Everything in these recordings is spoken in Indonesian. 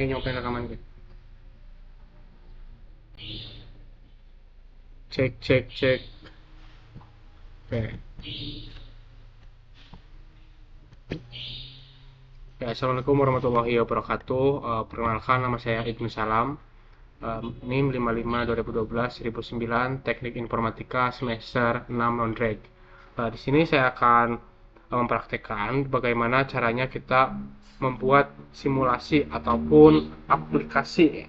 nyobain rekaman gitu. Cek cek cek. Oke. Ya, assalamualaikum warahmatullahi wabarakatuh. Perkenalkan, nama saya Ibnu Salam. NIM 55 2012 1009, Teknik Informatika semester 6 non-drag. Di sini saya akan mempraktekkan bagaimana caranya kita membuat simulasi ataupun aplikasi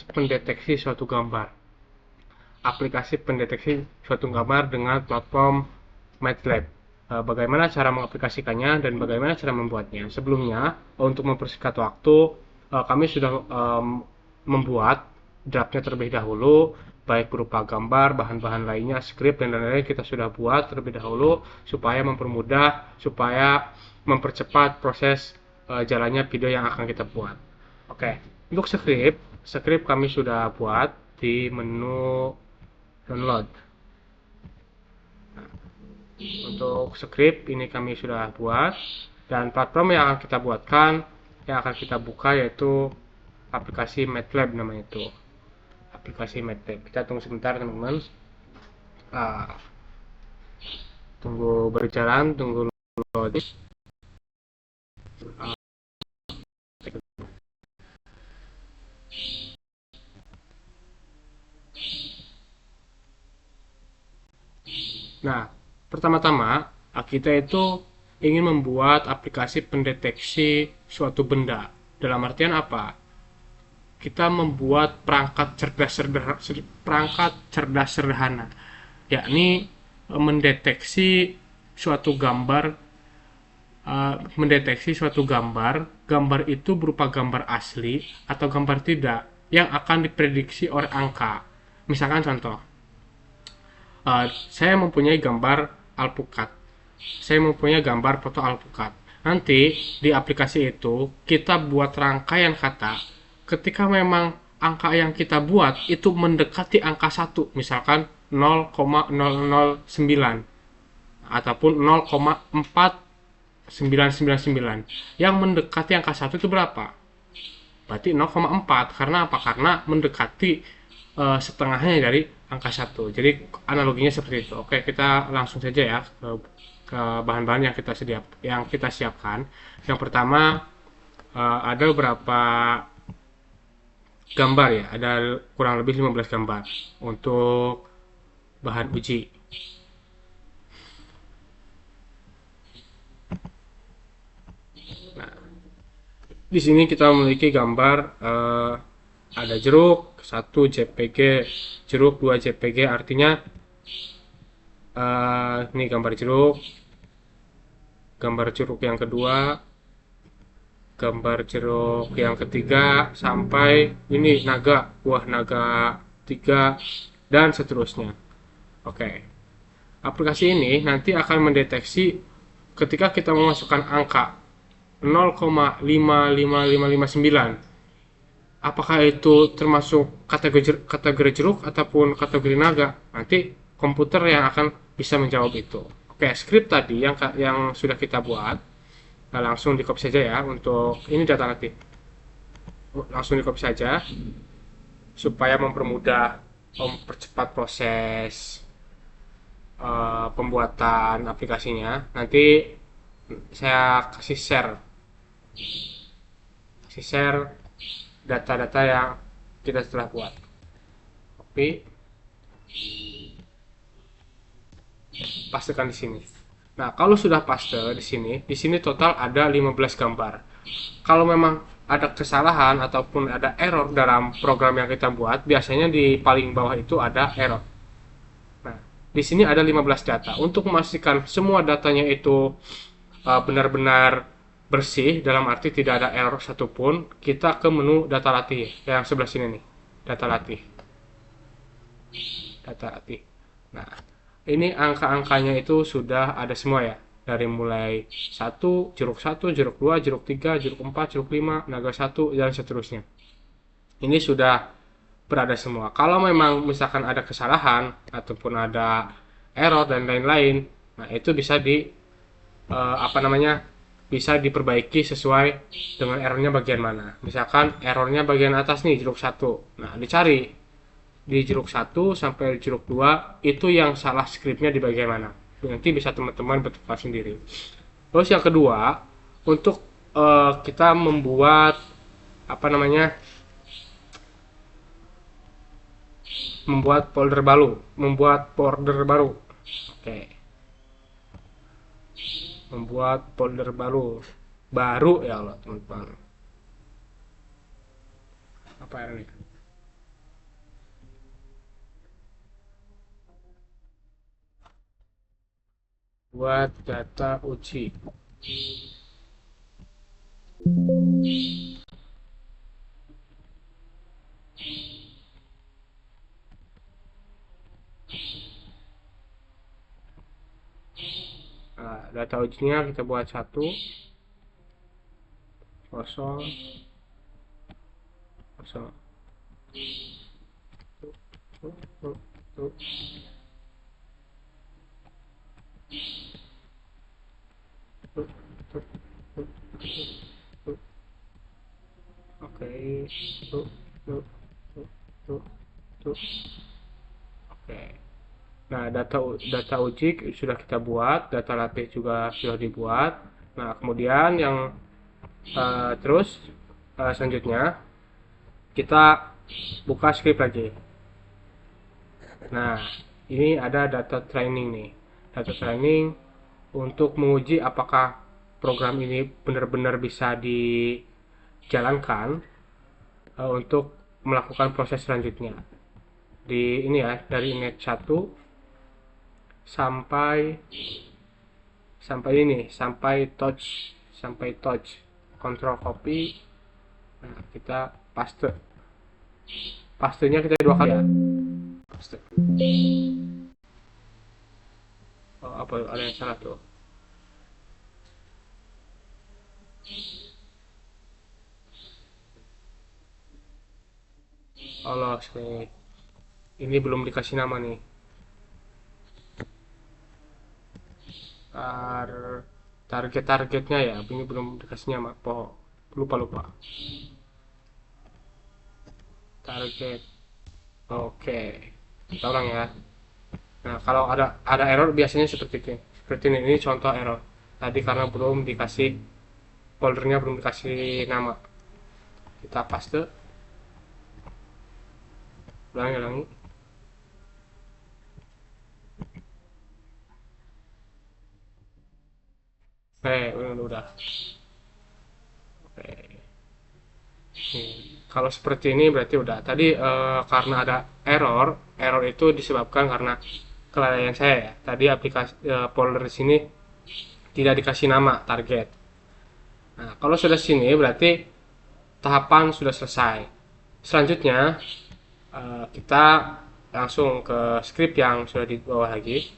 pendeteksi suatu gambar. Aplikasi pendeteksi suatu gambar dengan platform MATLAB. Bagaimana cara mengaplikasikannya dan bagaimana cara membuatnya. Sebelumnya, untuk mempersingkat waktu, kami sudah membuat draftnya terlebih dahulu, baik berupa gambar, bahan-bahan lainnya, skrip, dan lain-lain kita sudah buat terlebih dahulu supaya mempermudah, supaya mempercepat proses jalannya video yang akan kita buat. Oke, untuk skrip kami sudah buat di menu download. Untuk skrip ini kami sudah buat, dan platform yang akan kita buatkan, yang akan kita buka yaitu aplikasi MATLAB namanya itu. Aplikasi MATLAB. Kita tunggu sebentar teman-teman. Tunggu berjalan, tunggu loading. Nah, pertama-tama kita itu ingin membuat aplikasi pendeteksi suatu benda. Dalam artian apa? Kita membuat perangkat cerdas sederhana, yakni mendeteksi suatu gambar, gambar itu berupa gambar asli atau gambar tidak yang akan diprediksi oleh angka. Misalkan contoh, saya mempunyai gambar alpukat, saya mempunyai gambar foto alpukat. Nanti di aplikasi itu kita buat rangkaian kata ketika memang angka yang kita buat itu mendekati angka 1, misalkan 0,009 ataupun 0,4999. Yang mendekati angka 1 itu berapa? Berarti 0,4. Karena apa? Karena mendekati setengahnya dari angka 1. Jadi analoginya seperti itu. Oke, kita langsung saja ya ke bahan-bahan yang kita siapkan. Yang pertama, ada beberapa gambar ya, ada kurang lebih 15 gambar untuk bahan uji. Nah, di sini kita memiliki gambar, ada jeruk 1 JPG, jeruk 2 JPG, artinya ini gambar jeruk yang kedua, gambar jeruk yang ketiga, sampai ini naga, buah naga 3, dan seterusnya. Oke, aplikasi ini nanti akan mendeteksi ketika kita memasukkan angka 0,55559, apakah itu termasuk kategori jeruk ataupun kategori naga. Nanti komputer yang akan bisa menjawab itu. Oke, skrip tadi yang sudah kita buat, langsung di copy saja ya. Untuk ini data nanti langsung di copy saja supaya mempercepat proses pembuatan aplikasinya. Nanti saya kasih share data-data yang kita setelah buat. Copy, pastekan di sini. Nah, kalau sudah paste di sini total ada 15 gambar. Kalau memang ada kesalahan ataupun ada error dalam program yang kita buat, biasanya di paling bawah itu ada error. Nah, di sini ada 15 data. Untuk memastikan semua datanya itu benar-benar bersih, dalam arti tidak ada error satupun, kita ke menu data latih yang sebelah sini nih, data latih. Nah, ini angka-angkanya itu sudah ada semua ya, dari mulai 1, jeruk 1, jeruk 2, jeruk 3, jeruk 4, jeruk 5, naga 1, dan seterusnya. Ini sudah berada semua. Kalau memang misalkan ada kesalahan ataupun ada error dan lain-lain, nah itu bisa di apa namanya bisa diperbaiki sesuai dengan errornya bagian mana. Misalkan errornya bagian atas nih, jeruk 1. Nah, dicari di jeruk 1 sampai jeruk 2 itu yang salah scriptnya di bagian mana. Nanti bisa teman-teman betulkan sendiri. Terus yang kedua, untuk kita membuat apa namanya, membuat folder baru. Oke, membuat folder baru ya Allah teman-teman. Apa ini? Buat data uji. Nah, data ujinya kita buat 1 kosong kosong. Oke, oke. Nah, data uji sudah kita buat, data latih juga sudah dibuat. Nah, kemudian yang terus selanjutnya kita buka script lagi. Nah, ini ada data training nih. Data training untuk menguji apakah program ini benar-benar bisa dijalankan untuk melakukan proses selanjutnya. Di ini ya, dari init 1 sampai touch, control copy. Nah, kita pastenya kita 2 kali ya. Paste. Oh, apa ada yang salah tuh? Allah, ini belum dikasih nama nih. Targetnya ya, ini belum dikasih nama. Lupa. Target. Oke. Kita ulang ya. Nah, kalau ada error biasanya seperti ini. Ini contoh error. Tadi karena belum dikasih foldernya, belum dikasih nama. Kita paste. Ulangi. Udah. Oke. Kalau seperti ini berarti udah. Tadi karena ada error itu disebabkan karena kelalaian saya ya. Tadi aplikasi folder di sini tidak dikasih nama target. Nah, kalau sudah sini berarti tahapan sudah selesai. Selanjutnya kita langsung ke script yang sudah di bawah lagi.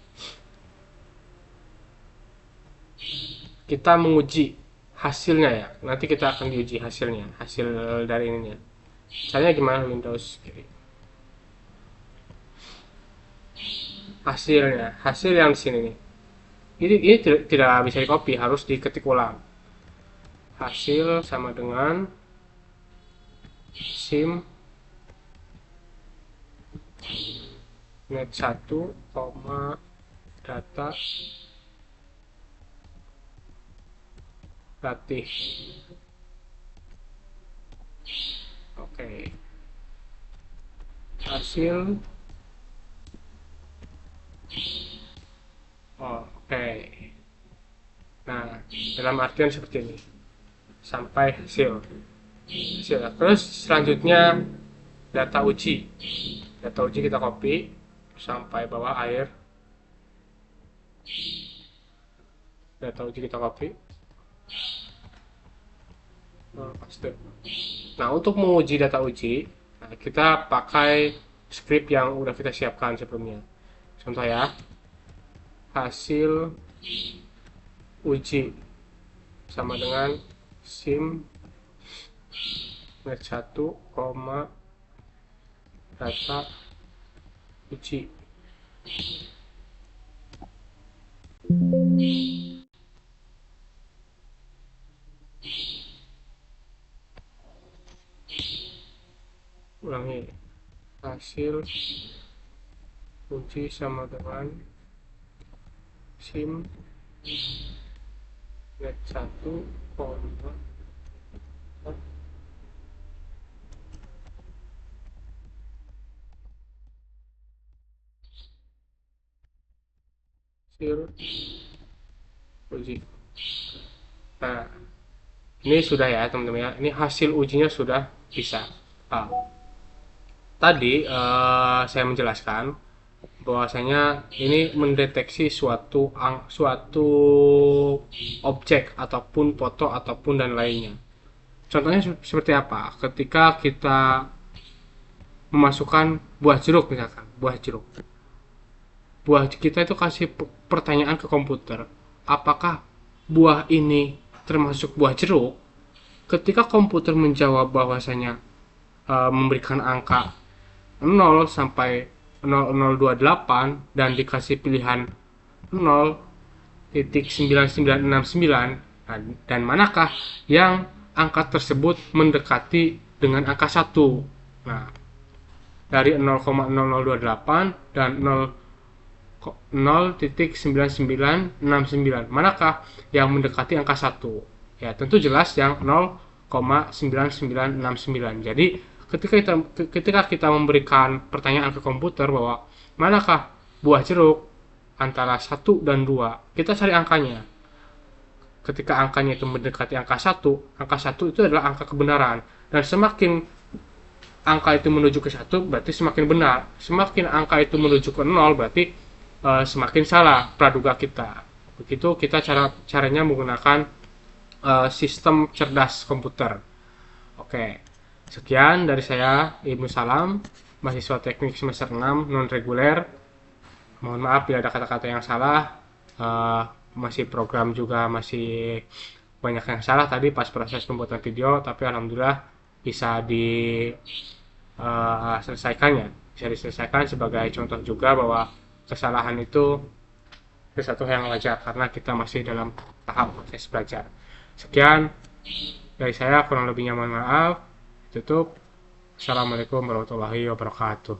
Kita menguji hasilnya ya. Nanti kita akan diuji hasil dari ininya. Caranya gimana Windows? Hasil yang di sini nih. Ini tidak bisa di copy, harus diketik ulang. Hasil sama dengan sim net 1, data latih. Oke. Hasil. Oke. Nah, dalam artian seperti ini. Sampai hasil. Terus selanjutnya data uji. Data uji kita copy sampai bawah air. Data uji kita copy. Paste. Nah, untuk menguji data uji, kita pakai script yang udah kita siapkan sebelumnya. Contoh ya, hasil uji sama dengan sim net 1, data uji. ulangi, hasil uji sama dengan SIM net 1, hasil uji. Nah, ini sudah ya teman-teman ya, ini hasil ujinya sudah bisa. Nah, tadi saya menjelaskan bahwasanya ini mendeteksi suatu objek ataupun foto ataupun dan lainnya. Contohnya seperti apa? Ketika kita memasukkan buah jeruk misalkan, buah kita itu kasih pertanyaan ke komputer, apakah buah ini termasuk buah jeruk? Ketika komputer menjawab bahwasanya memberikan angka 0 sampai 0028 dan dikasih pilihan 0.9969, dan manakah yang angka tersebut mendekati dengan angka 1. Nah, dari 0,0028 dan 0.9969, manakah yang mendekati angka 1? Ya, tentu jelas yang 0,9969. Jadi, ketika kita memberikan pertanyaan ke komputer bahwa manakah buah jeruk antara 1 dan 2, kita cari angkanya. Ketika angkanya itu mendekati angka 1 itu adalah angka kebenaran. Dan semakin angka itu menuju ke 1 berarti semakin benar. Semakin angka itu menuju ke 0 berarti semakin salah praduga kita. Begitu kita caranya menggunakan sistem cerdas komputer. Oke. Sekian dari saya, Ibnu Salam, mahasiswa teknik semester 6 non-reguler. Mohon maaf bila ada kata-kata yang salah. Masih program juga masih banyak yang salah tadi pas proses pembuatan video, tapi alhamdulillah bisa diselesaikannya. Bisa diselesaikan sebagai contoh juga bahwa kesalahan itu sesuatu yang wajar karena kita masih dalam tahap proses belajar. Sekian dari saya, kurang lebihnya mohon maaf. Tutup. Assalamualaikum warahmatullahi wabarakatuh.